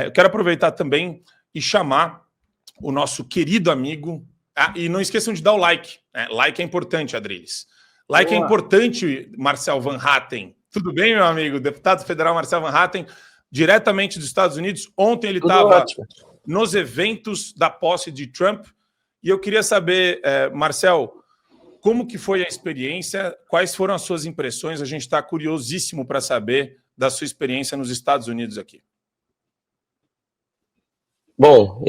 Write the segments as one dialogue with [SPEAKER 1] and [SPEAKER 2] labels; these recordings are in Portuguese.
[SPEAKER 1] Eu quero aproveitar também e chamar o nosso querido amigo. E não esqueçam de dar o like. Like é importante, Adriles. Like é importante, Marcel Van Hatten. Tudo bem, meu amigo? Deputado federal Marcel Van Hatten, diretamente dos Estados Unidos. Ontem ele estava nos eventos da posse de Trump. E eu queria saber, Marcel, como que foi a experiência? Quais foram as suas impressões? A gente está curiosíssimo para saber da sua experiência nos Estados Unidos aqui.
[SPEAKER 2] Bom,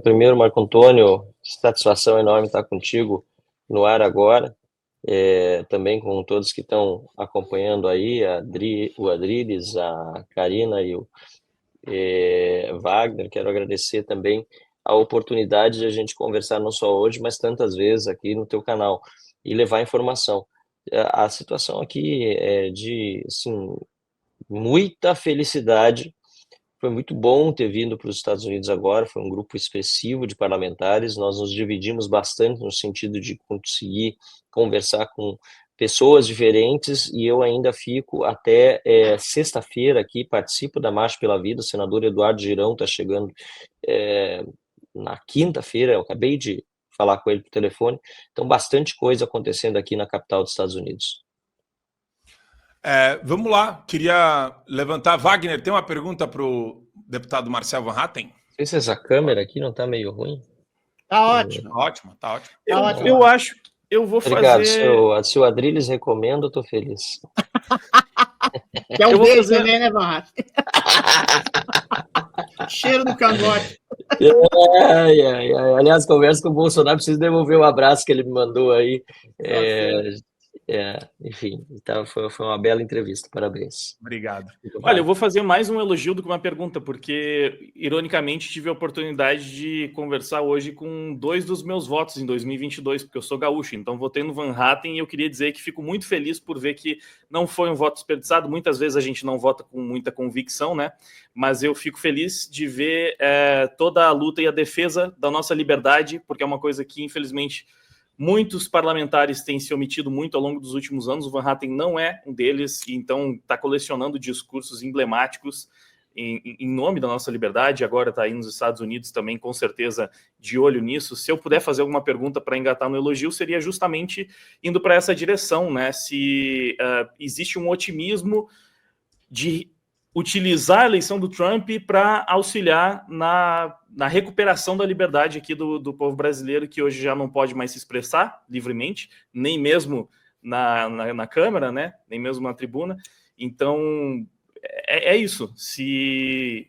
[SPEAKER 2] primeiro, Marco Antônio, satisfação enorme estar contigo no ar agora, também com todos que estão acompanhando aí, o Adriles, a Karina e o Wagner. Quero agradecer também a oportunidade de a gente conversar não só hoje, mas tantas vezes aqui no teu canal e levar informação. A situação aqui é de, assim, muita felicidade. Foi muito bom ter vindo para os Estados Unidos agora, foi um grupo expressivo de parlamentares, nós nos dividimos bastante no sentido de conseguir conversar com pessoas diferentes, e eu ainda fico até sexta-feira aqui, participo da Marcha pela Vida. O senador Eduardo Girão está chegando na quinta-feira, eu acabei de falar com ele por telefone, então bastante coisa acontecendo aqui na capital dos Estados Unidos.
[SPEAKER 1] Vamos lá, queria levantar. Wagner, tem uma pergunta para o deputado Marcel Van Hatten?
[SPEAKER 2] Não sei se essa câmera aqui não está meio ruim.
[SPEAKER 3] Tá ótimo.
[SPEAKER 1] Ótimo, tá ótimo.
[SPEAKER 3] Eu acho que eu vou fazer...
[SPEAKER 2] Obrigado, se o Adriles recomenda, eu estou feliz.
[SPEAKER 3] Que é um beijo também, né, Van Hatten? Cheiro do cangote.
[SPEAKER 2] Aliás, conversa com o Bolsonaro, preciso devolver o abraço que ele me mandou aí. Enfim, então foi uma bela entrevista, parabéns.
[SPEAKER 1] Obrigado.
[SPEAKER 4] Olha, eu vou fazer mais um elogio do que uma pergunta, porque, ironicamente, tive a oportunidade de conversar hoje com 2 dos meus votos em 2022, porque eu sou gaúcho, então votei no Van Hatten, e eu queria dizer que fico muito feliz por ver que não foi um voto desperdiçado. Muitas vezes a gente não vota com muita convicção, né? Mas eu fico feliz de ver toda a luta e a defesa da nossa liberdade, porque é uma coisa que, infelizmente, muitos parlamentares têm se omitido muito ao longo dos últimos anos. O Van Hatten não é um deles, e então está colecionando discursos emblemáticos em nome da nossa liberdade. Agora está aí nos Estados Unidos também, com certeza, de olho nisso. Se eu puder fazer alguma pergunta para engatar no elogio, seria justamente indo para essa direção, né? Se existe um otimismo de utilizar a eleição do Trump para auxiliar na recuperação da liberdade aqui do povo brasileiro, que hoje já não pode mais se expressar livremente, nem mesmo na Câmara, né? Nem mesmo na tribuna. Então, é isso. Se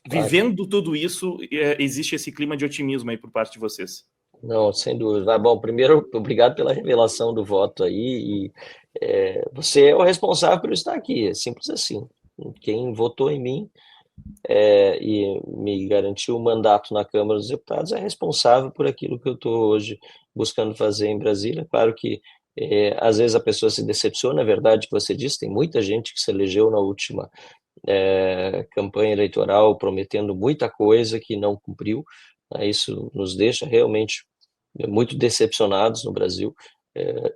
[SPEAKER 4] vivendo tudo isso, existe esse clima de otimismo aí por parte de vocês.
[SPEAKER 2] Não, sem dúvida. Bom, primeiro, obrigado pela revelação do voto aí. Você é o responsável por estar aqui, é simples assim. Quem votou em mim e me garantiu o mandato na Câmara dos Deputados é responsável por aquilo que eu estou hoje buscando fazer em Brasília. Claro que às vezes a pessoa se decepciona, é verdade que você disse, tem muita gente que se elegeu na última campanha eleitoral prometendo muita coisa que não cumpriu. Isso nos deixa realmente muito decepcionados no Brasil,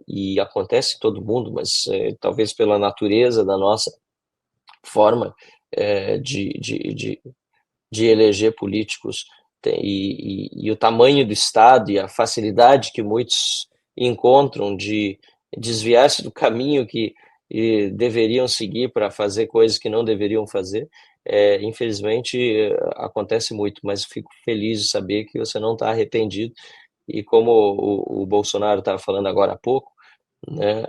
[SPEAKER 2] e acontece em todo mundo, mas talvez pela natureza da nossa forma de eleger políticos e o tamanho do Estado e a facilidade que muitos encontram de desviar-se do caminho que deveriam seguir para fazer coisas que não deveriam fazer, infelizmente acontece muito, mas fico feliz de saber que você não está arrependido, e como o Bolsonaro estava falando agora há pouco, né,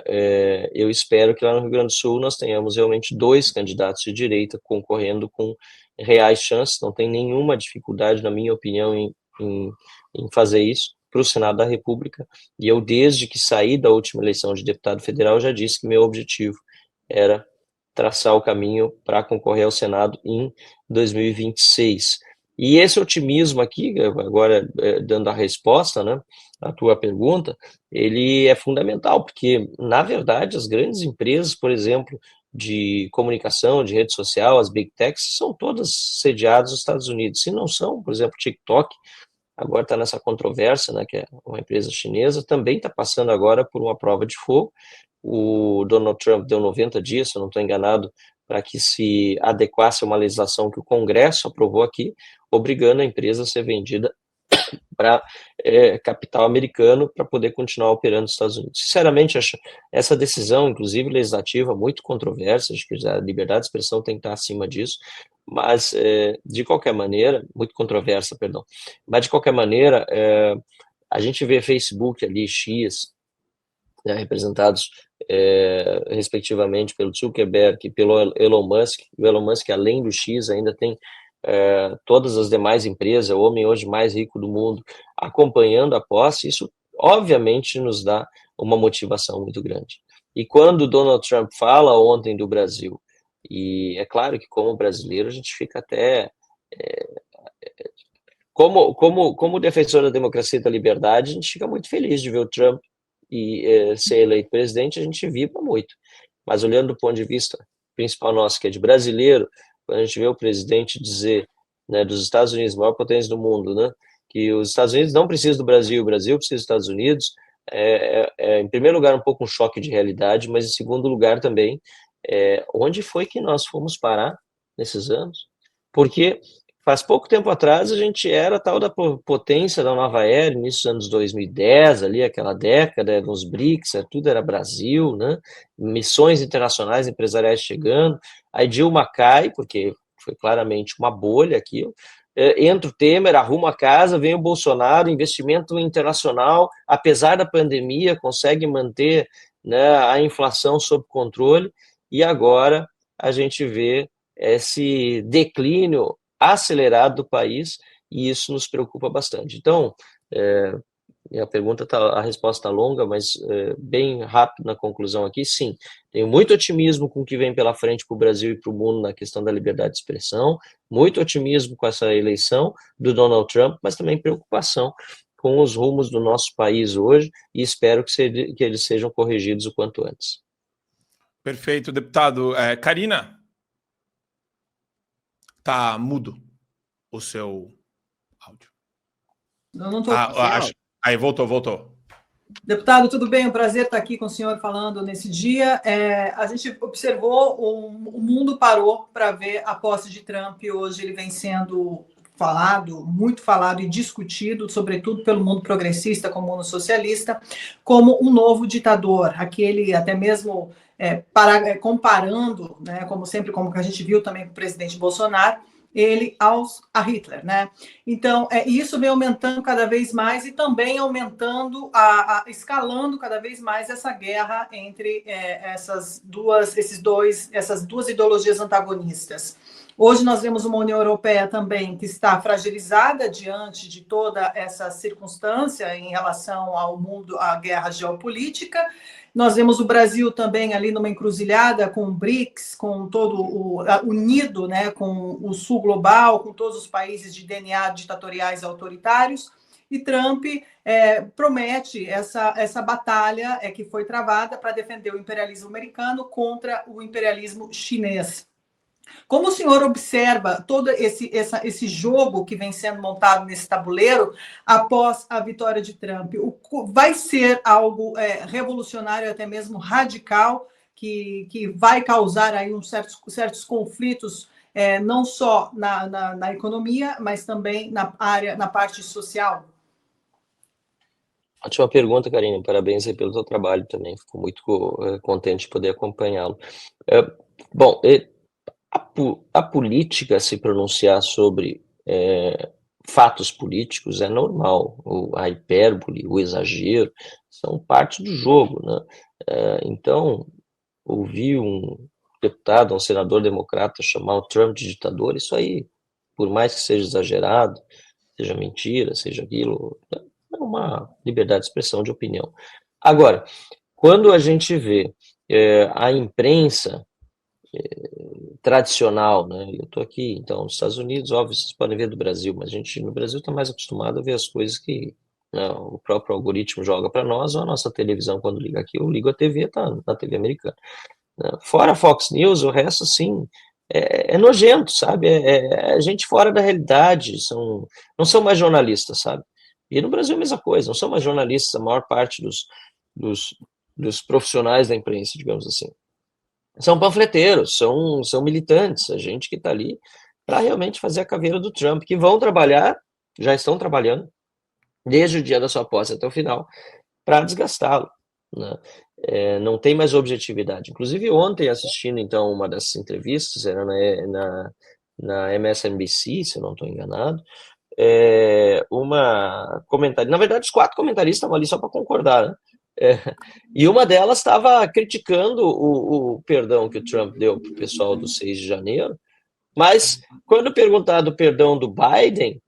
[SPEAKER 2] eu espero que lá no Rio Grande do Sul nós tenhamos realmente 2 candidatos de direita concorrendo com reais chances. Não tem nenhuma dificuldade, na minha opinião, em fazer isso para o Senado da República, e eu, desde que saí da última eleição de deputado federal, já disse que meu objetivo era traçar o caminho para concorrer ao Senado em 2026. E esse otimismo aqui, agora dando a resposta, né, à tua pergunta, ele é fundamental, porque, na verdade, as grandes empresas, por exemplo, de comunicação, de rede social, as big techs, são todas sediadas nos Estados Unidos. Se não são, por exemplo, o TikTok, agora está nessa controvérsia, né, que é uma empresa chinesa, também está passando agora por uma prova de fogo. O Donald Trump deu 90 dias, se eu não estou enganado, para que se adequasse a uma legislação que o Congresso aprovou aqui, obrigando a empresa a ser vendida para capital americano para poder continuar operando nos Estados Unidos. Sinceramente, acho essa decisão, inclusive legislativa, muito controversa, acho que a liberdade de expressão tem que estar acima disso, mas, de qualquer maneira, muito controversa, perdão, mas, de qualquer maneira, a gente vê Facebook ali, X, né, representados respectivamente pelo Zuckerberg e pelo Elon Musk. O Elon Musk, além do X, ainda tem todas as demais empresas, o homem hoje mais rico do mundo, acompanhando a posse. Isso, obviamente, nos dá uma motivação muito grande. E quando o Donald Trump fala ontem do Brasil, e é claro que, como brasileiro, a gente fica até... Como defensor da democracia e da liberdade, a gente fica muito feliz de ver o Trump ser eleito presidente, a gente vibra muito. Mas olhando do ponto de vista principal nosso, que é de brasileiro, quando a gente vê o presidente dizer, né, dos Estados Unidos, maior potência do mundo, né, que os Estados Unidos não precisam do Brasil, o Brasil precisa dos Estados Unidos, em primeiro lugar, um pouco um choque de realidade, mas em segundo lugar também, onde foi que nós fomos parar nesses anos? Porque faz pouco tempo atrás a gente era tal da potência da nova era, início dos anos 2010, ali, aquela década, nos BRICS, tudo era Brasil, né? Missões internacionais empresariais chegando, aí Dilma cai, porque foi claramente uma bolha aquilo, entra o Temer, arruma a casa, vem o Bolsonaro, investimento internacional, apesar da pandemia, consegue manter, né, a inflação sob controle, e agora a gente vê esse declínio acelerado do país, e isso nos preocupa bastante. Então, a resposta está longa, mas bem rápido na conclusão aqui, sim, tenho muito otimismo com o que vem pela frente para o Brasil e para o mundo na questão da liberdade de expressão, muito otimismo com essa eleição do Donald Trump, mas também preocupação com os rumos do nosso país hoje, e espero que eles sejam corrigidos o quanto antes.
[SPEAKER 1] Perfeito, deputado. Karina? Tá mudo o seu áudio.
[SPEAKER 5] Eu não estou.
[SPEAKER 1] Aí, voltou.
[SPEAKER 5] Deputado, tudo bem? Um prazer estar aqui com o senhor falando nesse dia. A gente observou, o mundo parou para ver a posse de Trump. Hoje ele vem sendo muito falado e discutido, sobretudo pelo mundo progressista, como o mundo socialista, como um novo ditador, aquele até mesmo comparando, né, como sempre, como que a gente viu também com o presidente Bolsonaro, ele a Hitler, né? Então, isso vem aumentando cada vez mais e também aumentando, escalando cada vez mais essa guerra entre essas duas ideologias antagonistas. Hoje nós vemos uma União Europeia também que está fragilizada diante de toda essa circunstância em relação ao mundo, à guerra geopolítica. Nós vemos o Brasil também ali numa encruzilhada com o BRICS, com todo unido, né, com o Sul global, com todos os países de DNA ditatoriais e autoritários. E Trump promete essa batalha que foi travada para defender o imperialismo americano contra o imperialismo chinês. Como o senhor observa todo esse jogo que vem sendo montado nesse tabuleiro após a vitória de Trump? Vai ser algo revolucionário, até mesmo radical, que vai causar aí certos conflitos, não só na economia, mas também na parte social?
[SPEAKER 2] Ótima pergunta, Karine. Parabéns aí pelo seu trabalho também. Fico muito contente de poder acompanhá-lo. Bom, a política se pronunciar sobre fatos políticos é normal. A hipérbole, o exagero, são parte do jogo, né? Então, ouvir um deputado, um senador democrata chamar o Trump de ditador, isso aí, por mais que seja exagerado, seja mentira, seja aquilo, é uma liberdade de expressão, de opinião. Agora, quando a gente vê a imprensa tradicional, né? Eu estou aqui, então, nos Estados Unidos, óbvio, vocês podem ver do Brasil, mas a gente no Brasil está mais acostumado a ver as coisas que, né, o próprio algoritmo joga para nós, ou a nossa televisão, quando liga aqui, eu ligo a TV, tá na TV americana. Né? Fora a Fox News, o resto, assim, é nojento, sabe? É gente fora da realidade, não são mais jornalistas, sabe? E no Brasil a mesma coisa, não são mais jornalistas, a maior parte dos profissionais da imprensa, digamos assim. São panfleteiros, são militantes, a gente que está ali para realmente fazer a caveira do Trump, que vão trabalhar, já estão trabalhando, desde o dia da sua posse até o final, para desgastá-lo, né? Não tem mais objetividade. Inclusive, ontem, assistindo, então, uma dessas entrevistas, era na MSNBC, se eu não estou enganado, uma comentarista, na verdade, os 4 comentaristas estavam ali só para concordar, né? E uma delas estava criticando o perdão que o Trump deu para o pessoal do 6 de janeiro, mas quando perguntado o perdão do Biden,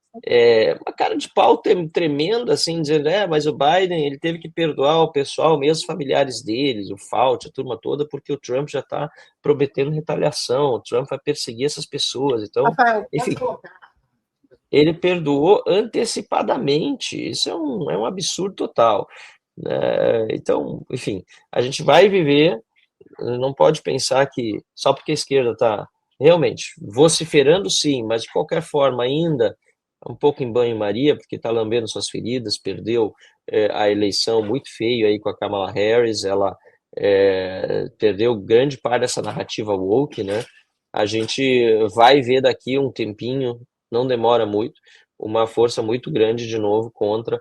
[SPEAKER 2] uma cara de pau tremenda, assim, dizendo, mas o Biden, ele teve que perdoar o pessoal, mesmo os familiares deles, o Fauci, a turma toda, porque o Trump já está prometendo retaliação, o Trump vai perseguir essas pessoas, então,
[SPEAKER 3] Rafael,
[SPEAKER 2] enfim, ele perdoou antecipadamente, isso é um absurdo total, né? Então, enfim, a gente vai viver, não pode pensar que só porque a esquerda está realmente vociferando, sim, mas de qualquer forma ainda um pouco em banho-maria, porque está lambendo suas feridas, perdeu a eleição muito feio aí com a Kamala Harris, ela perdeu grande parte dessa narrativa woke, né? A gente vai ver daqui um tempinho, não demora muito, uma força muito grande de novo contra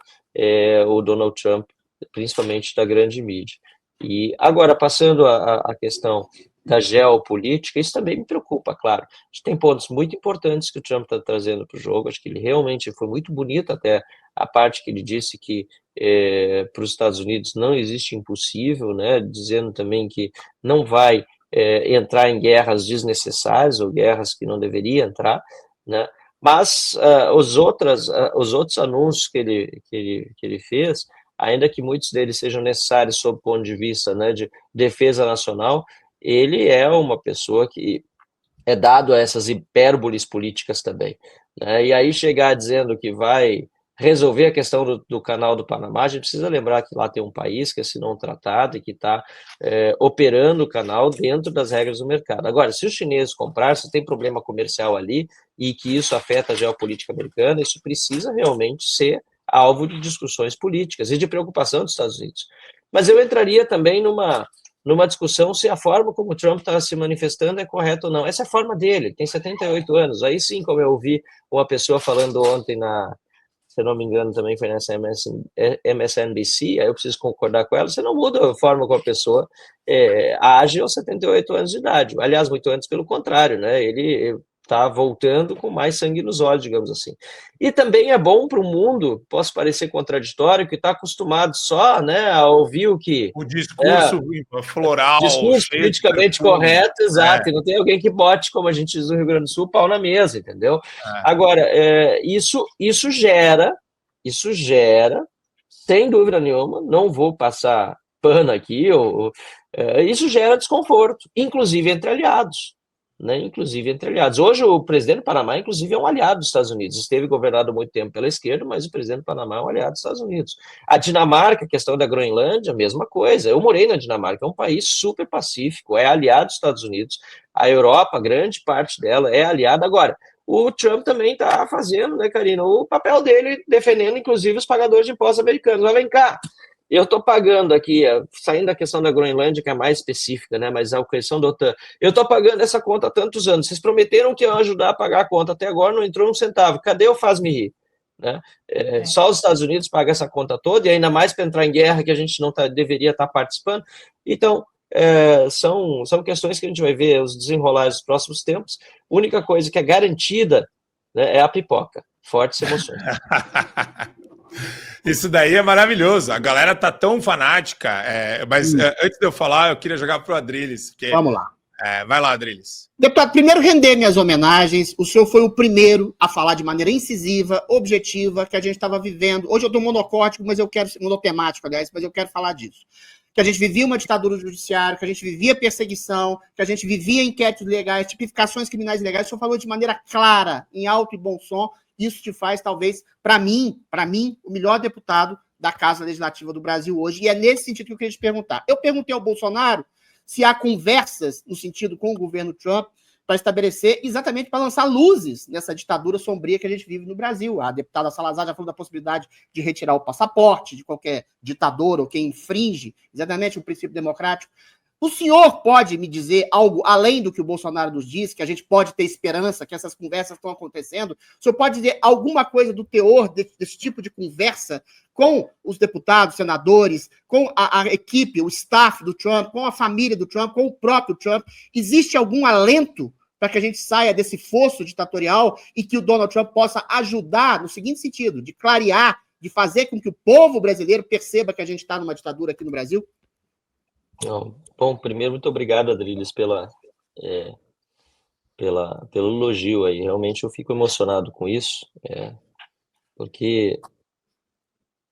[SPEAKER 2] o Donald Trump, principalmente da grande mídia. E agora, passando a questão da geopolítica, isso também me preocupa, claro. A gente tem pontos muito importantes que o Trump está trazendo para o jogo, acho que ele realmente foi muito bonito até a parte que ele disse que para os Estados Unidos não existe impossível, né, dizendo também que não vai entrar em guerras desnecessárias ou guerras que não deveria entrar, né, mas os outros anúncios que ele fez, ainda que muitos deles sejam necessários sob o ponto de vista, né, de defesa nacional, ele é uma pessoa que é dado a essas hipérboles políticas também, né? E aí chegar dizendo que vai resolver a questão do canal do Panamá, a gente precisa lembrar que lá tem um país que assinou um tratado e que está operando o canal dentro das regras do mercado. Agora, se os chineses comprarem, se tem problema comercial ali e que isso afeta a geopolítica americana, isso precisa realmente ser alvo de discussões políticas e de preocupação dos Estados Unidos. Mas eu entraria também numa discussão se a forma como o Trump está se manifestando é correta ou não. Essa é a forma dele, ele tem 78 anos. Aí sim, como eu ouvi uma pessoa falando ontem se eu não me engano, também foi nessa MSNBC, aí eu preciso concordar com ela, você não muda a forma como a pessoa age aos 78 anos de idade. Aliás, muito antes pelo contrário, né? Ele está voltando com mais sangue nos olhos, digamos assim. E também é bom para o mundo, posso parecer contraditório, que está acostumado só, né, a ouvir o que...
[SPEAKER 1] O discurso floral.
[SPEAKER 2] Discurso politicamente correto, exato, e não tem alguém que bote, como a gente diz no Rio Grande do Sul, pau na mesa, entendeu? Agora, isso gera, sem dúvida nenhuma, não vou passar pano aqui, isso gera desconforto, inclusive entre aliados. Né, inclusive entre aliados. Hoje o presidente do Panamá, inclusive, é um aliado dos Estados Unidos. Esteve governado muito tempo pela esquerda, mas o presidente do Panamá é um aliado dos Estados Unidos. A Dinamarca, a questão da Groenlândia, a mesma coisa. Eu morei na Dinamarca, é um país super pacífico, é aliado dos Estados Unidos. A Europa, grande parte dela, é aliada. Agora, o Trump também está fazendo, né, Karina, o papel dele, defendendo, inclusive, os pagadores de impostos americanos. Mas vem cá, eu estou pagando aqui, saindo da questão da Groenlândia, que é mais específica, né? Mas a questão da OTAN, eu estou pagando essa conta há tantos anos. Vocês prometeram que iam ajudar a pagar a conta, até agora não entrou um centavo. Cadê o faz-me rir? Né? Só os Estados Unidos pagam essa conta toda, e ainda mais para entrar em guerra que a gente não deveria estar participando. Então, são questões que a gente vai ver os desenrolares dos próximos tempos. A única coisa que é garantida, né, é a pipoca. Fortes emoções.
[SPEAKER 1] Isso daí é maravilhoso. A galera tá tão fanática. Mas antes de eu falar, eu queria jogar pro Adrilles. Porque,
[SPEAKER 3] vamos lá.
[SPEAKER 1] Vai lá, Adrilles.
[SPEAKER 3] Deputado, primeiro render minhas homenagens. O senhor foi o primeiro a falar de maneira incisiva, objetiva, que a gente estava vivendo. Hoje eu estou monocórtico, mas eu quero, monotemático, aliás, mas eu quero falar disso. Que a gente vivia uma ditadura judiciária, que a gente vivia perseguição, que a gente vivia inquéritos legais, tipificações criminais legais. O senhor falou de maneira clara, em alto e bom som. Isso te faz, talvez, para mim, o melhor deputado da Casa Legislativa do Brasil hoje. E é nesse sentido que eu queria te perguntar. Eu perguntei ao Bolsonaro se há conversas, no sentido com o governo Trump, para estabelecer, exatamente para lançar luzes nessa ditadura sombria que a gente vive no Brasil. A deputada Salazar já falou da possibilidade de retirar o passaporte de qualquer ditador ou quem infringe exatamente o princípio democrático. O senhor pode me dizer algo além do que o Bolsonaro nos disse, que a gente pode ter esperança, que essas conversas estão acontecendo? O senhor pode dizer alguma coisa do teor desse tipo de conversa com os deputados, senadores, com a equipe, o staff do Trump, com a família do Trump, com o próprio Trump? Existe algum alento para que a gente saia desse fosso ditatorial e que o Donald Trump possa ajudar no seguinte sentido, de clarear, de fazer com que o povo brasileiro perceba que a gente está numa ditadura aqui no Brasil?
[SPEAKER 2] Não. Bom, primeiro, muito obrigado, Adriles, pelo elogio aí. Realmente eu fico emocionado com isso, porque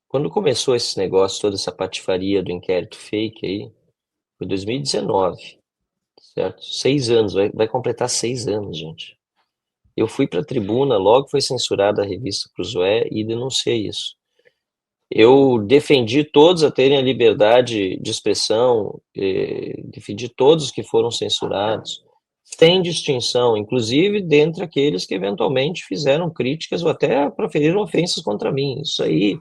[SPEAKER 2] quando começou esse negócio, toda essa patifaria do inquérito fake aí, foi 2019, certo? 6 anos, vai completar 6 anos, gente. Eu fui para a tribuna, logo foi censurada a revista Cruzoé e denunciei isso. Eu defendi todos a terem a liberdade de expressão, defendi todos que foram censurados, sem distinção, inclusive dentre aqueles que eventualmente fizeram críticas ou até proferiram ofensas contra mim. Isso aí,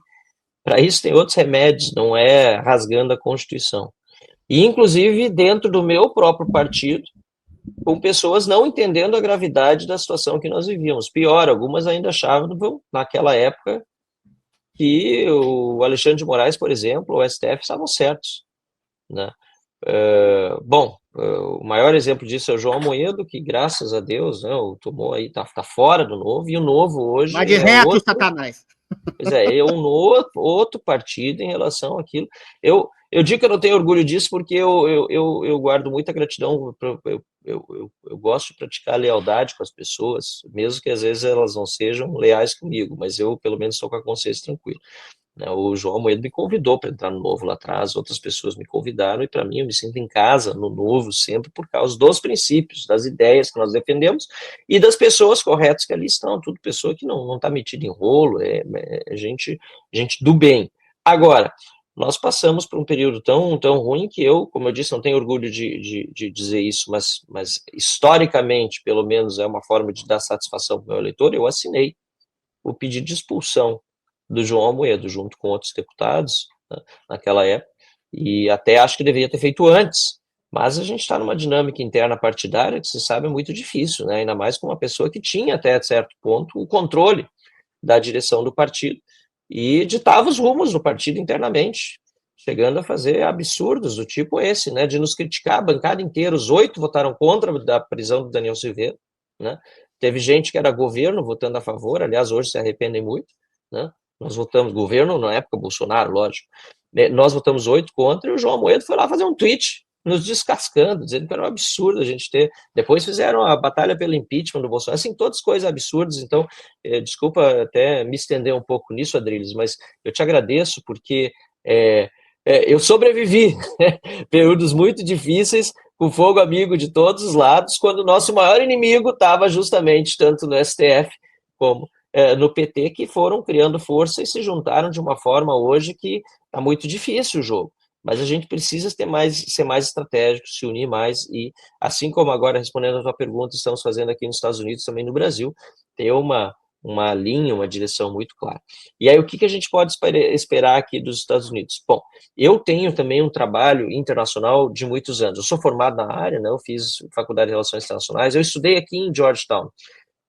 [SPEAKER 2] para isso tem outros remédios, não é rasgando a Constituição. E, inclusive, dentro do meu próprio partido, com pessoas não entendendo a gravidade da situação que nós vivíamos. Pior, algumas ainda achavam, naquela época, que o Alexandre de Moraes, por exemplo, o STF estavam certos, né? Bom, o maior exemplo disso é o João Amoedo, que graças a Deus, né, tomou aí, tá fora do Novo, e o Novo hoje
[SPEAKER 3] Vai de reto, Satanás.
[SPEAKER 2] Pois é outro partido em relação àquilo. Eu digo que eu não tenho orgulho disso porque eu guardo muita gratidão, eu gosto de praticar lealdade com as pessoas, mesmo que às vezes elas não sejam leais comigo, mas eu pelo menos estou com a consciência tranquila. O João Amoedo me convidou para entrar no Novo lá atrás, outras pessoas me convidaram, e para mim eu me sinto em casa no Novo sempre por causa dos princípios, das ideias que nós defendemos e das pessoas corretas que ali estão, tudo pessoa que não está metida em rolo, é gente do bem. Agora, nós passamos por um período tão ruim que eu, como eu disse, não tenho orgulho de dizer isso, mas historicamente, pelo menos é uma forma de dar satisfação para o meu eleitor, eu assinei o pedido de expulsão do João Amoedo, junto com outros deputados, né, naquela época, e até acho que deveria ter feito antes, mas a gente está numa dinâmica interna partidária que, se sabe, é muito difícil, né, ainda mais com uma pessoa que tinha, até certo ponto, o controle da direção do partido e ditava os rumos do partido internamente, chegando a fazer absurdos do tipo esse, né, de nos criticar, a bancada inteira, os 8 votaram contra a prisão do Daniel Silveira, né, teve gente que era governo votando a favor, aliás, hoje se arrependem muito, né, nós votamos, governo na época, Bolsonaro, lógico, nós votamos 8 contra, e o João Amoedo foi lá fazer um tweet, nos descascando, dizendo que era um absurdo a gente ter, depois fizeram a batalha pelo impeachment do Bolsonaro, assim, todas coisas absurdas, então, desculpa até me estender um pouco nisso, Adriles, mas eu te agradeço, porque eu sobrevivi, períodos muito difíceis, com fogo amigo de todos os lados, quando o nosso maior inimigo estava justamente tanto no STF como no PT, que foram criando força e se juntaram de uma forma hoje que está muito difícil o jogo. Mas a gente precisa ser mais estratégico, se unir mais e, assim como agora, respondendo a tua pergunta, estamos fazendo aqui nos Estados Unidos, também no Brasil, ter uma linha, uma direção muito clara. E aí, o que a gente pode esperar aqui dos Estados Unidos? Bom, eu tenho também um trabalho internacional de muitos anos. Eu sou formado na área, né? Eu fiz faculdade de Relações Internacionais, eu estudei aqui em Georgetown,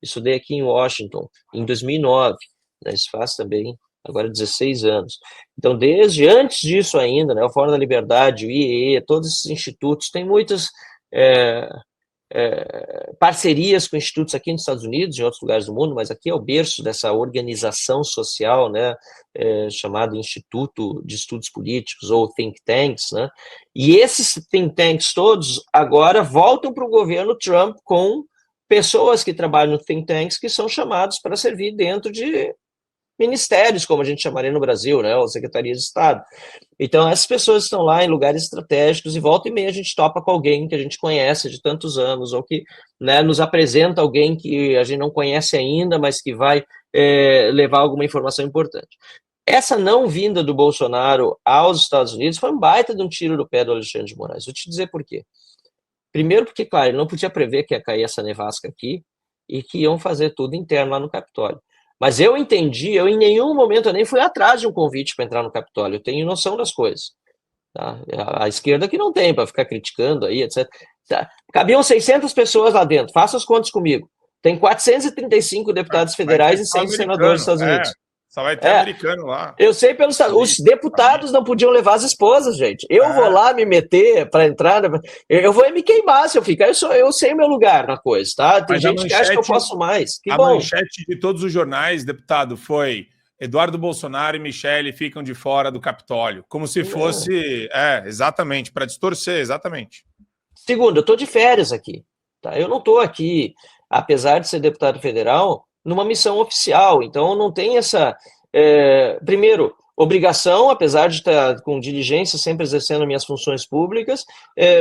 [SPEAKER 2] estudei aqui em Washington, em 2009, né? Isso faz também agora 16 anos. Então, desde antes disso ainda, né, o Fórum da Liberdade, o IEE, todos esses institutos, têm muitas parcerias com institutos aqui nos Estados Unidos, em outros lugares do mundo, mas aqui é o berço dessa organização social, né, chamado Instituto de Estudos Políticos, ou Think Tanks, né, e esses Think Tanks todos agora voltam para o governo Trump com pessoas que trabalham no Think Tanks que são chamados para servir dentro de ministérios, como a gente chamaria no Brasil, né, ou Secretaria de Estado. Então, essas pessoas estão lá em lugares estratégicos e volta e meia a gente topa com alguém que a gente conhece de tantos anos, ou que, né, nos apresenta alguém que a gente não conhece ainda, mas que vai levar alguma informação importante. Essa não vinda do Bolsonaro aos Estados Unidos foi um baita de um tiro do pé do Alexandre de Moraes. Vou te dizer por quê. Primeiro porque, claro, ele não podia prever que ia cair essa nevasca aqui e que iam fazer tudo interno lá no Capitólio. Mas eu entendi, em nenhum momento eu nem fui atrás de um convite para entrar no Capitólio, eu tenho noção das coisas. Tá? A esquerda que não tem para ficar criticando aí, etc. Tá? Cabiam 600 pessoas lá dentro, faça as contas comigo. Tem 435 deputados federais e 100 senadores dos Estados Unidos.
[SPEAKER 1] Só vai ter americano lá.
[SPEAKER 2] Eu sei pelos... Os deputados não podiam levar as esposas, gente. Eu vou lá me meter para entrar... Eu vou me queimar se eu ficar. Eu sei o meu lugar na coisa, tá? Tem gente que acha que eu posso mais. Que bom.
[SPEAKER 1] A manchete de todos os jornais, deputado, foi... Eduardo Bolsonaro e Michele ficam de fora do Capitólio. Como se fosse... exatamente, para distorcer, exatamente.
[SPEAKER 2] Segundo, eu estou de férias aqui. Tá? Eu não estou aqui, apesar de ser deputado federal, numa missão oficial. Então, não tem essa... primeiro, obrigação, apesar de estar com diligência, sempre exercendo minhas funções públicas,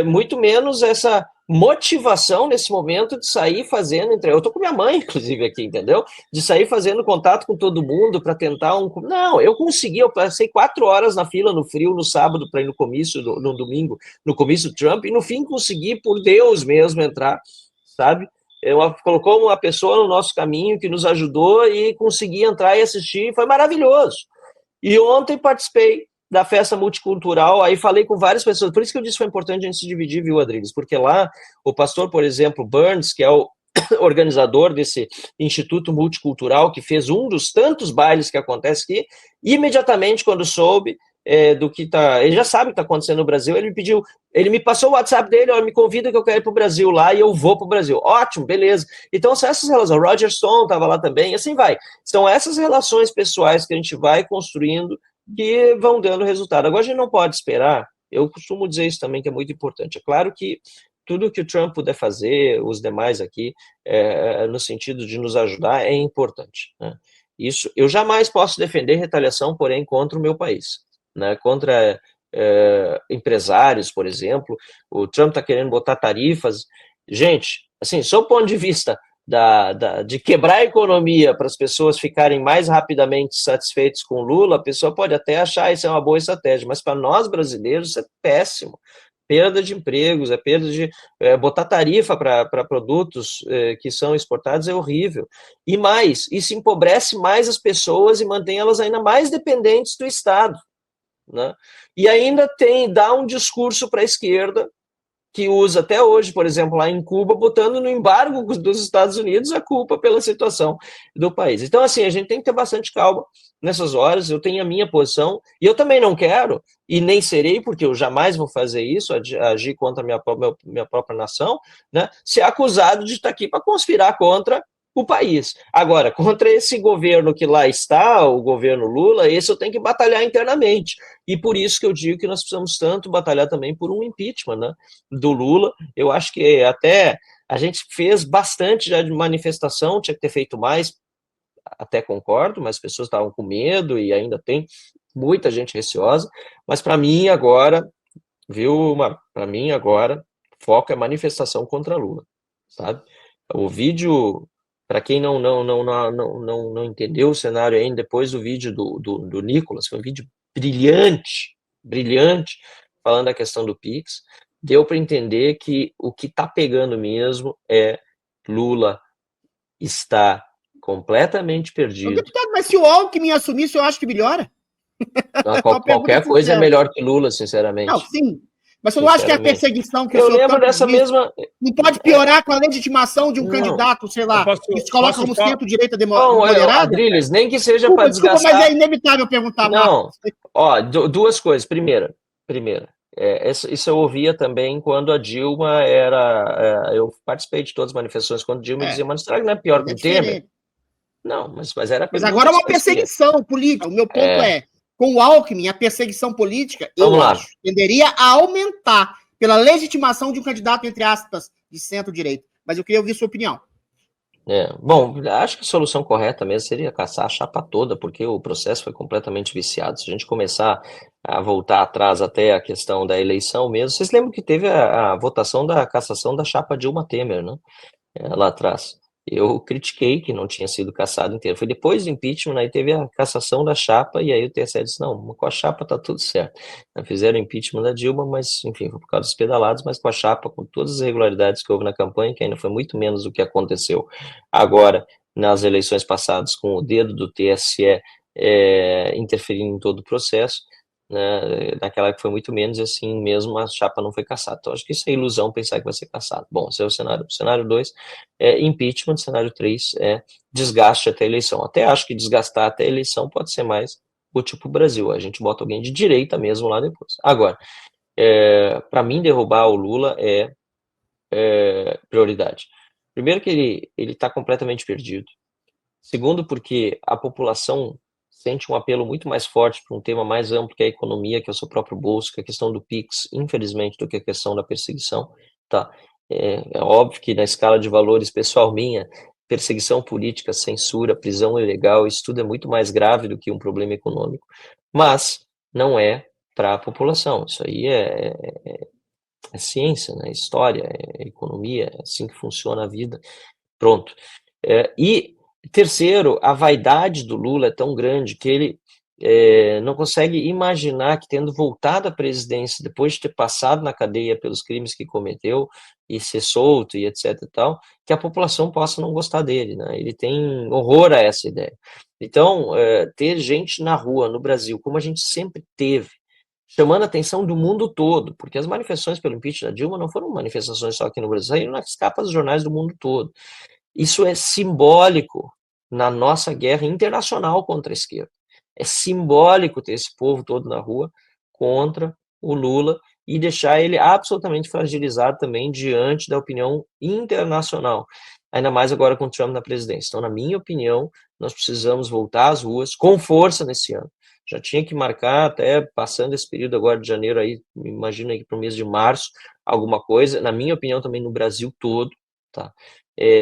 [SPEAKER 2] muito menos essa motivação nesse momento de sair fazendo... Eu estou com minha mãe, inclusive, aqui, entendeu? De sair fazendo contato com todo mundo para tentar um... Não, eu consegui, eu passei 4 horas na fila, no frio, no sábado, para ir no comício, no domingo, no comício Trump, e no fim consegui, por Deus mesmo, entrar, sabe? Colocou uma pessoa no nosso caminho que nos ajudou e consegui entrar e assistir, foi maravilhoso. E ontem participei da festa multicultural, aí falei com várias pessoas, por isso que eu disse que foi importante a gente se dividir, viu, Adriles? Porque lá, o pastor, por exemplo, Burns, que é o organizador desse Instituto Multicultural, que fez um dos tantos bailes que acontece aqui, imediatamente quando soube do que tá, ele já sabe o que está acontecendo no Brasil, ele me passou o WhatsApp dele, me convida que eu quero ir para o Brasil lá, e eu vou para o Brasil. Ótimo, beleza. Então, são essas relações, o Roger Stone estava lá também, e assim vai. São essas relações pessoais que a gente vai construindo que vão dando resultado. Agora, a gente não pode esperar, eu costumo dizer isso também, que é muito importante. É claro que tudo que o Trump puder fazer, os demais aqui, no sentido de nos ajudar, é importante, né? Isso, eu jamais posso defender retaliação, porém, contra o meu país, né? Contra empresários, por exemplo. O Trump está querendo botar tarifas. Gente, assim, sob o ponto de vista de quebrar a economia para as pessoas ficarem mais rapidamente satisfeitos com Lula, a pessoa pode até achar isso é uma boa estratégia, mas para nós brasileiros isso é péssimo. Perda de empregos, perda de... botar tarifa para produtos que são exportados é horrível. E mais, isso empobrece mais as pessoas e mantém elas ainda mais dependentes do Estado, né? E ainda dá um discurso para a esquerda, que usa até hoje, por exemplo, lá em Cuba, botando no embargo dos Estados Unidos a culpa pela situação do país. Então, assim, a gente tem que ter bastante calma nessas horas. Eu tenho a minha posição, e eu também não quero, e nem serei, porque eu jamais vou fazer isso, agir contra a minha própria nação, né, ser acusado de estar aqui para conspirar contra o país. Agora, contra esse governo que lá está, o governo Lula, esse eu tenho que batalhar internamente. E por isso que eu digo que nós precisamos tanto batalhar também por um impeachment, né, do Lula. Eu acho que até a gente fez bastante já de manifestação, tinha que ter feito mais, até concordo, mas as pessoas estavam com medo e ainda tem muita gente receosa. Mas para mim agora, para mim agora, foco é manifestação contra Lula, sabe? O vídeo... Para quem não entendeu o cenário ainda, depois do vídeo do Nicolas, foi um vídeo brilhante, falando da questão do Pix, deu para entender que o que está pegando mesmo é Lula está completamente perdido.
[SPEAKER 3] Deputado, mas se o Alckmin assumisse, eu acho que melhora.
[SPEAKER 2] Qualquer coisa é melhor que Lula, sinceramente.
[SPEAKER 3] Não, sim. Mas você não acha que a perseguição que
[SPEAKER 2] eu lembro dessa mesma...
[SPEAKER 3] Não pode piorar com a legitimação de um candidato, sei lá, que se coloca como centro-direita moderada?
[SPEAKER 2] Adriles, nem que seja para desgastar...
[SPEAKER 3] Desculpa, mas é inevitável perguntar.
[SPEAKER 2] Não, duas coisas. Primeira, isso eu ouvia também quando a Dilma era... eu participei de todas as manifestações quando a Dilma dizia, mas será que não é pior que o Temer? Não, mas era...
[SPEAKER 3] Mas agora é uma perseguição política. O meu ponto com o Alckmin, a perseguição política, eu acho, tenderia a aumentar pela legitimação de um candidato, entre aspas, de centro-direita. Mas eu queria ouvir sua opinião.
[SPEAKER 2] Bom, acho que a solução correta mesmo seria caçar a chapa toda, porque o processo foi completamente viciado. Se a gente começar a voltar atrás até a questão da eleição mesmo, vocês lembram que teve a votação da cassação da chapa Dilma Temer, né? Lá atrás. Eu critiquei que não tinha sido cassado inteiro. Foi depois do impeachment, aí teve a cassação da chapa, e aí o TSE disse, não, com a chapa tá tudo certo. Fizeram o impeachment da Dilma, mas, enfim, foi por causa dos pedalados, mas com a chapa, com todas as irregularidades que houve na campanha, que ainda foi muito menos do que aconteceu agora, nas eleições passadas, com o dedo do TSE interferindo em todo o processo, né? Naquela que foi muito menos, e assim mesmo a chapa não foi cassada. Então, acho que isso é ilusão pensar que vai ser cassado. Bom, esse é o cenário. O cenário 2 é impeachment, o cenário 3 é desgaste até a eleição. Até acho que desgastar até a eleição pode ser mais útil para o Brasil. A gente bota alguém de direita mesmo lá depois. Agora, para mim, derrubar o Lula é prioridade. Primeiro que ele está completamente perdido. Segundo, porque a população sente um apelo muito mais forte para um tema mais amplo que a economia, que é o seu próprio bolso, que é a questão do PIX, infelizmente, do que a questão da perseguição. Tá? É óbvio que na escala de valores pessoal minha, perseguição política, censura, prisão ilegal, isso tudo é muito mais grave do que um problema econômico, mas não é para a população. Isso aí é ciência, né? História, é economia, é assim que funciona a vida. Pronto. E terceiro, a vaidade do Lula é tão grande que ele não consegue imaginar que, tendo voltado à presidência depois de ter passado na cadeia pelos crimes que cometeu e ser solto e etc e tal, que a população possa não gostar dele, né? Ele tem horror a essa ideia. Então, ter gente na rua no Brasil, como a gente sempre teve, chamando a atenção do mundo todo, porque as manifestações pelo impeachment da Dilma não foram manifestações só aqui no Brasil, saíram nas capas dos jornais do mundo todo. Isso é simbólico na nossa guerra internacional contra a esquerda. É simbólico ter esse povo todo na rua contra o Lula e deixar ele absolutamente fragilizado também diante da opinião internacional, ainda mais agora com o Trump na presidência. Então, na minha opinião, nós precisamos voltar às ruas com força nesse ano. Já tinha que marcar, até passando esse período agora de janeiro, aí, imagino aí para o mês de março, alguma coisa, na minha opinião também no Brasil todo, tá?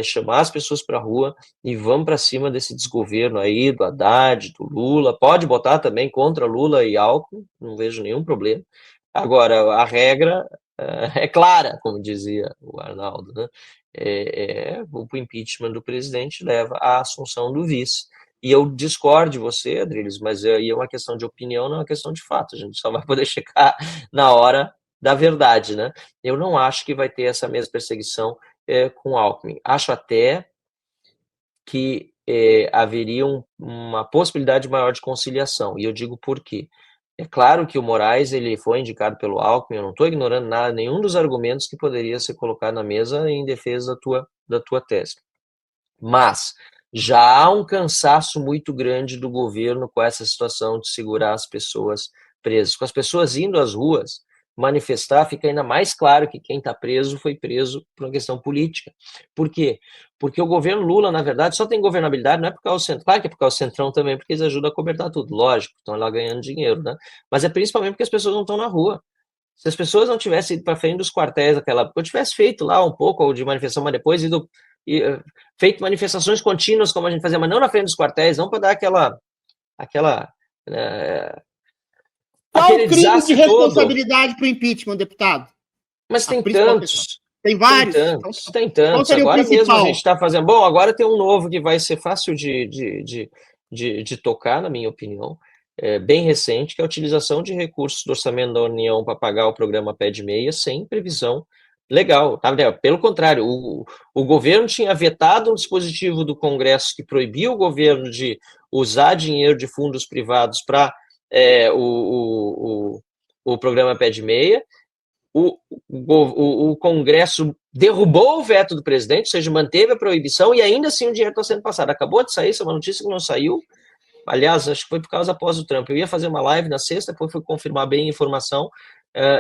[SPEAKER 2] Chamar as pessoas para a rua e vamos para cima desse desgoverno aí, do Haddad, do Lula, pode botar também contra Lula e Alckmin, não vejo nenhum problema. Agora, a regra é clara, como dizia o Arnaldo, né? O impeachment do presidente leva à assunção do vice. E eu discordo de você, Adriles, mas aí é uma questão de opinião, não é uma questão de fato. A gente só vai poder checar na hora da verdade, né? Eu não acho que vai ter essa mesma perseguição com Alckmin. Acho até que haveria uma possibilidade maior de conciliação. E eu digo por quê. É claro que o Moraes ele foi indicado pelo Alckmin, eu não estou ignorando nada, nenhum dos argumentos que poderia ser colocado na mesa em defesa da tua tese. Mas já há um cansaço muito grande do governo com essa situação de segurar as pessoas presas. Com as pessoas indo às ruas manifestar, fica ainda mais claro que quem está preso foi preso por uma questão política. Por quê? Porque o governo Lula, na verdade, só tem governabilidade, não é por causa do centro, claro que é por causa do centrão também, porque eles ajudam a cobertar tudo, lógico, estão lá ganhando dinheiro, né? Mas é principalmente porque as pessoas não estão na rua. Se as pessoas não tivessem ido para frente dos quartéis naquela época, ou tivesse feito lá um pouco de manifestação, mas depois feito manifestações contínuas, como a gente fazia, mas não na frente dos quartéis, não para dar aquela
[SPEAKER 3] qual o crime de responsabilidade para o impeachment, deputado?
[SPEAKER 2] Mas tem tantos.
[SPEAKER 3] Tem vários.
[SPEAKER 2] Tem tantos. Agora mesmo a gente está fazendo. Bom, agora tem um novo que vai ser fácil de tocar, na minha opinião, bem recente, que é a utilização de recursos do orçamento da União para pagar o programa Pé de Meia sem previsão legal. Pelo contrário, o governo tinha vetado um dispositivo do Congresso que proibia o governo de usar dinheiro de fundos privados para o programa Pé de Meia. O Congresso derrubou o veto do presidente, ou seja, manteve a proibição e ainda assim o dinheiro está sendo passado. Acabou de sair, essa é uma notícia que não saiu. Aliás, acho que foi por causa após o Trump. Eu ia fazer uma live na sexta, depois fui confirmar bem a informação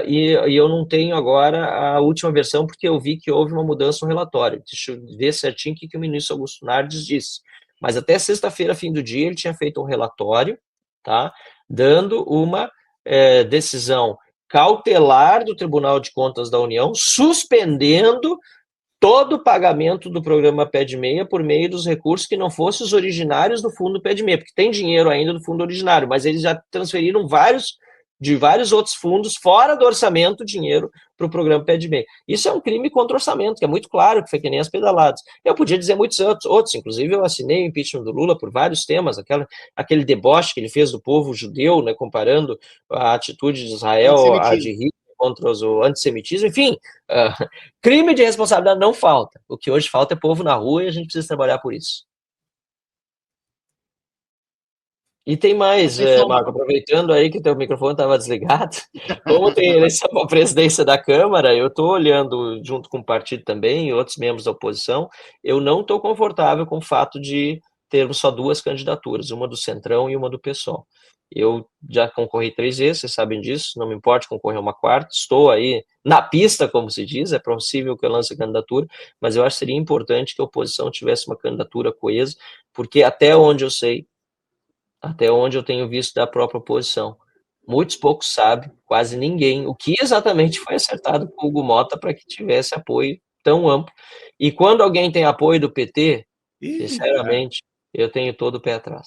[SPEAKER 2] e eu não tenho agora a última versão porque eu vi que houve uma mudança no relatório. Deixa eu ver certinho o que o ministro Augusto Nardes disse. Mas até sexta-feira, fim do dia, ele tinha feito um relatório, tá, dando uma decisão cautelar do Tribunal de Contas da União, suspendendo todo o pagamento do programa Pé de Meia por meio dos recursos que não fossem os originários do fundo Pé de Meia, porque tem dinheiro ainda do fundo originário, mas eles já transferiram de vários outros fundos fora do orçamento dinheiro para o programa Pé de Meia. Isso é um crime contra o orçamento, que é muito claro, que foi que nem as pedaladas. Eu podia dizer muitos outros, inclusive eu assinei o impeachment do Lula por vários temas, aquele deboche que ele fez do povo judeu, né, comparando a atitude de Israel à de Hitler contra o antissemitismo, enfim, crime de responsabilidade não falta. O que hoje falta é povo na rua e a gente precisa trabalhar por isso. E tem mais, Marco, aproveitando aí que teu microfone estava desligado, como tem eleição para a presidência da Câmara, eu estou olhando junto com o partido também e outros membros da oposição, eu não estou confortável com o fato de termos só 2 candidaturas, uma do Centrão e uma do PSOL. Eu já concorri 3 vezes, vocês sabem disso, não me importa concorrer uma 4ª, estou aí na pista, como se diz, é possível que eu lance a candidatura, mas eu acho que seria importante que a oposição tivesse uma candidatura coesa, porque até onde eu sei, até onde eu tenho visto da própria oposição, muitos poucos sabem, quase ninguém, o que exatamente foi acertado com o Hugo Mota para que tivesse apoio tão amplo. E quando alguém tem apoio do PT, sinceramente, eu tenho todo o pé atrás.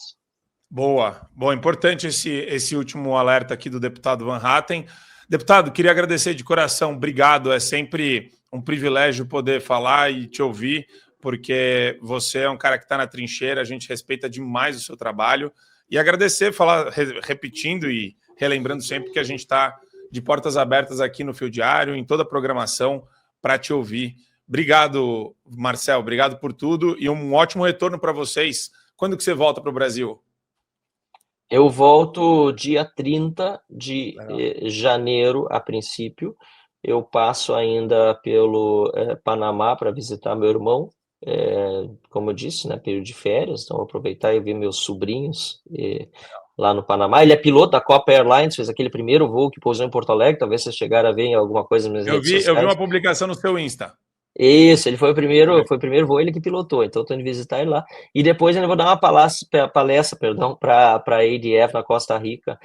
[SPEAKER 1] Boa. Bom, importante esse último alerta aqui do deputado Van Hatten. Deputado, queria agradecer de coração, obrigado, é sempre um privilégio poder falar e te ouvir, porque você é um cara que está na trincheira, a gente respeita demais o seu trabalho, e agradecer, falar, repetindo e relembrando sempre que a gente está de portas abertas aqui no Fio Diário, em toda a programação, para te ouvir. Obrigado, Marcel, obrigado por tudo, e um ótimo retorno para vocês. Quando que você volta para o Brasil?
[SPEAKER 2] Eu volto dia 30 de janeiro, a princípio. Eu passo ainda pelo Panamá para visitar meu irmão, como eu disse, né, período de férias, então aproveitar e ver meus sobrinhos lá no Panamá. Ele é piloto da Copa Airlines, fez aquele primeiro voo que pousou em Porto Alegre, talvez vocês chegaram a ver em alguma coisa nas redes sociais.
[SPEAKER 1] Eu vi uma publicação no seu Insta.
[SPEAKER 2] Isso, ele foi o primeiro voo, ele que pilotou, então estou indo visitar ele lá. E depois eu vou dar uma palestra para a ADF na Costa Rica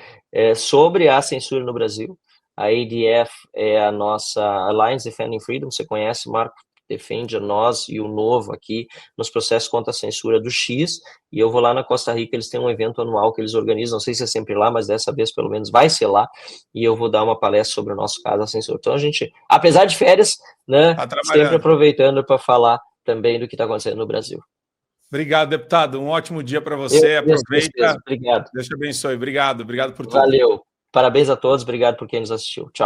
[SPEAKER 2] sobre a censura no Brasil. A ADF é a nossa Alliance Defending Freedom, você conhece, Marco? Defende a nós e o Novo aqui nos processos contra a censura do X, e eu vou lá na Costa Rica, eles têm um evento anual que eles organizam, não sei se é sempre lá, mas dessa vez pelo menos vai ser lá, e eu vou dar uma palestra sobre o nosso caso, a censura. Então a gente, apesar de férias, né, sempre aproveitando para falar também do que está acontecendo no Brasil.
[SPEAKER 1] Obrigado, deputado, um ótimo dia para você, aproveita.
[SPEAKER 2] Obrigado.
[SPEAKER 1] Deus te abençoe, obrigado por tudo.
[SPEAKER 2] Valeu, parabéns a todos, obrigado por quem nos assistiu, tchau.